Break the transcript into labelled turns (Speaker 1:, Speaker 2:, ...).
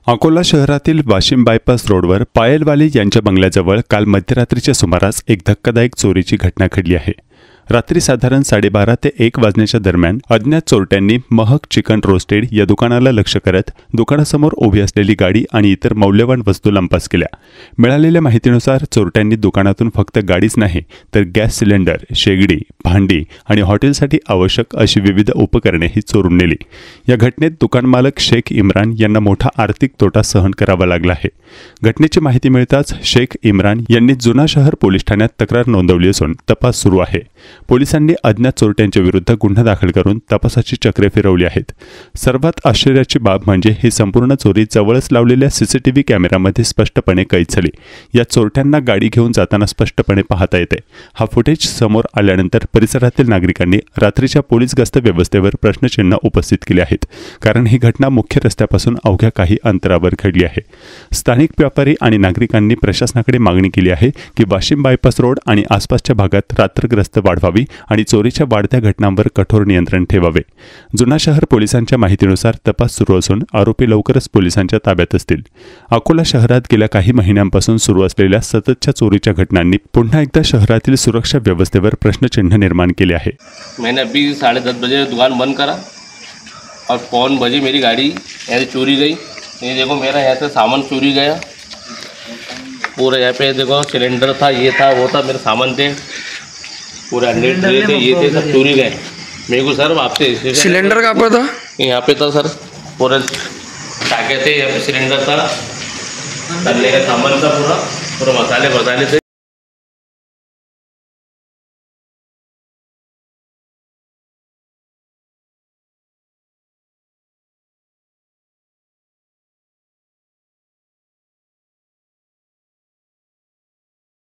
Speaker 1: अकोला शहरातील वाशिम बायपास रोडवर पायलवाली यांच्या बंगल्याजवळ काल मध्यरात्रीच्या सुमारास एक धक्कादायक चोरीची घटना घडली आहे। रात्री साधारण 12:30 ते 1 वाजण्याच्या दरम्यान अज्ञात चोरट्यांनी महक चिकन रोस्टेड या दुकानाला लक्ष्य करत दुकानासमोर उभी असलेली गाडी आणि इतर मौल्यवान वस्तू लंपास केल्या। मिळालेल्या माहितीनुसार चोरट्यांनी दुकानातून फक्त गाडीच नाही तर गॅस सिलेंडर, शेगडी, भांडी आणि हॉटेलसाठी आवश्यक अशी विविध उपकरणेही चोरून नेली। या घटनेत दुकान मालक शेख इम्रान यांना मोठा आर्थिक तोटा सहन करावा लागला आहे। घटनेची माहिती मिळताच शेख इम्रान यांनी जुना शहर पोलीस ठाण्यात तक्रार नोंदवली असून तपास सुरू आहे। पोलिसांनी अज्ञात चोरट्यांच्या विरुद्ध गुन्हा दाखल करून तपासाची चक्रे फिरवली आहेत। सर्वात आश्चर्याची बाब म्हणजे ही संपूर्ण चोरी जवळच लावलेल्या सीसीटीव्ही कॅमेऱ्यामध्ये स्पष्टपणे कैद झाली। या चोरट्यांना गाडी घेऊन जाताना स्पष्टपणे पाहता येते। हा फुटेज समोर आल्यानंतर परिसरातील नागरिकांनी रात्रीच्या पोलीस गस्त व्यवस्थेवर प्रश्नचिन्ह उपस्थित केले आहेत, कारण ही घटना मुख्य रस्त्यापासून अवघ्या काही अंतरावर घडली आहे। स्थानिक व्यापारी आणि नागरिकांनी प्रशासनाकडे मागणी केली आहे की वाशिम बायपास रोड आणि आसपासच्या भागात रात्रग्रस्त वाढवावी आणि चोरीच्या वाढत्या घटनांवर कठोर नियंत्रण ठेवावे। जुना शहर पोलिसांच्या माहितीनुसार तपास सुरू असून आरोपी लवकरच पोलिसांच्या ताब्यात असतील। अकोला शहरात गेल्या काही महिन्यांपासून सुरू असलेल्या सततच्या चोरीच्या घटनांनी पुन्हा एकदा शहरातील सुरक्षा व्यवस्थेवर प्रश्नचिन्ह निर्माण केले आहे।
Speaker 2: मैंने अभी 10:30 बजे दुकान बंद करा और 5 बजे मेरी गाड़ी यहाँ से चोरी गई। ये देखो मेरा यहाँ से सामान चोरी गया पूरा। यहाँ पे देखो सिलेंडर था, ये था, वो था, मेरे सामान थे पूरे अंडे थे, ये थे, सब चोरी गए। मेरे को सर आपसे
Speaker 3: सिलेंडर कहाँ पर था?
Speaker 2: यहाँ पे था सर, पूरे टाके थे, यहाँ पे सिलेंडर था, तलने का सामान था, पूरा मसाले थे।